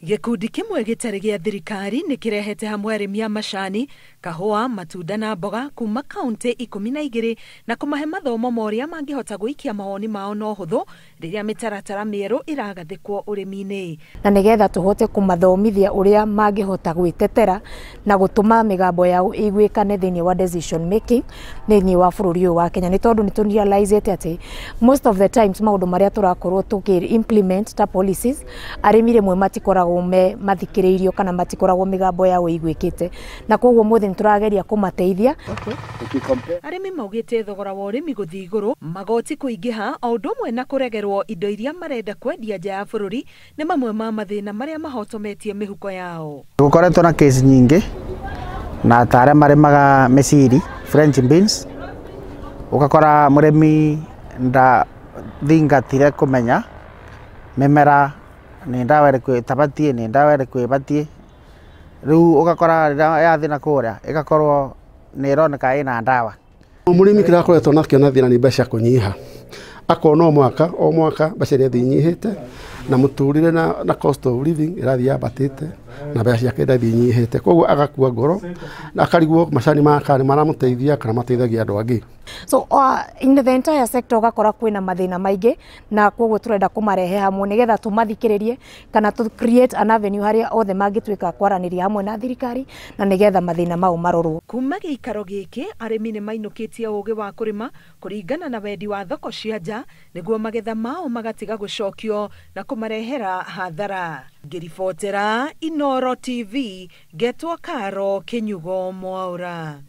Gikundi kimwe gitari gia thirikari nikirehete hamwe arĩmi a macani, kahũa, matunda na mboga kuuma kauntĩ 12 na kumahe mathomo moria mangihota gũikia mawoni mao na ũhũthũ rĩrĩa mĩtaratara mĩerũ iragathĩkwo ũrĩmi-inĩ. Na nigetha tuhote kumathomithia uria mangihota gwitetera na gutuma migambo yao iguikane thĩinĩ wa decision making thĩinĩ wa bũrũri ũyũ wa Kenya. Nĩ tondũ nĩ tũrealizete ati most of the times maũndũ maria turakorwo implement ta policies arĩmi rĩmwe matikoragwo mathikĩrĩirio kana matikoragwo migambo yao iguĩkĩte, na koguo mothe nĩtũrageria kũmateithia. Arĩmi maugĩte thogora wa ũrĩmi gũthiĩ igũrũ, magoti kũingĩha o ũndũ ũmwe na kũregerwo indo iria marenda kwendia nja ya bũrũri nĩ mamwe ma mathĩna marĩa mahotometie mĩhuko yao. Gũkoretwo na case nyingĩ na tarĩa marĩmaga mĩciri, French beans, ũgakora mũrĩmi ndathingatire kũmenya mĩmera nĩ ndawa ĩrĩkũ ĩtabatie, nĩ ndawa ĩrĩkũ ĩbatie. Rĩu ũgakora rĩrĩa yathi na kũrĩa ĩgakorwo nĩ ĩroneka ĩna ndawa. Mũrĩmi kĩrakoretwo nakĩo na thĩna nĩ mbeca kũnyiha, akona o mwaka mbeca iria inyihĩte na mũtũrĩre na cost of living ĩrathiĩ yambatĩte na mbeca ciake irathiĩ inyihĩte, koguo agakua ngoro na akarigwo macani maka nĩ maramũteithia kana mateithagia andũ angĩ. So in the entire sector ugakora kwina mathina maingĩ na koguo turenda kumarehe hamwe nigetha tumathikĩrĩrie kana tu create an avenue haria othe mangĩtuĩka kwaranĩria hamwe na thirikari na nigetha mathina mau marorwo. Kuma gĩikaro gĩkĩ arĩmi nĩ mainũkĩtie ũgĩ wa kũrĩma kũringana na wendi wa thoko cia nja nĩguo magetha mao magatiga gũcokio na kũmarehera hathara. Ngĩribotera Inooro TV, Getwa Karo, Kirinyaga, Mwaura.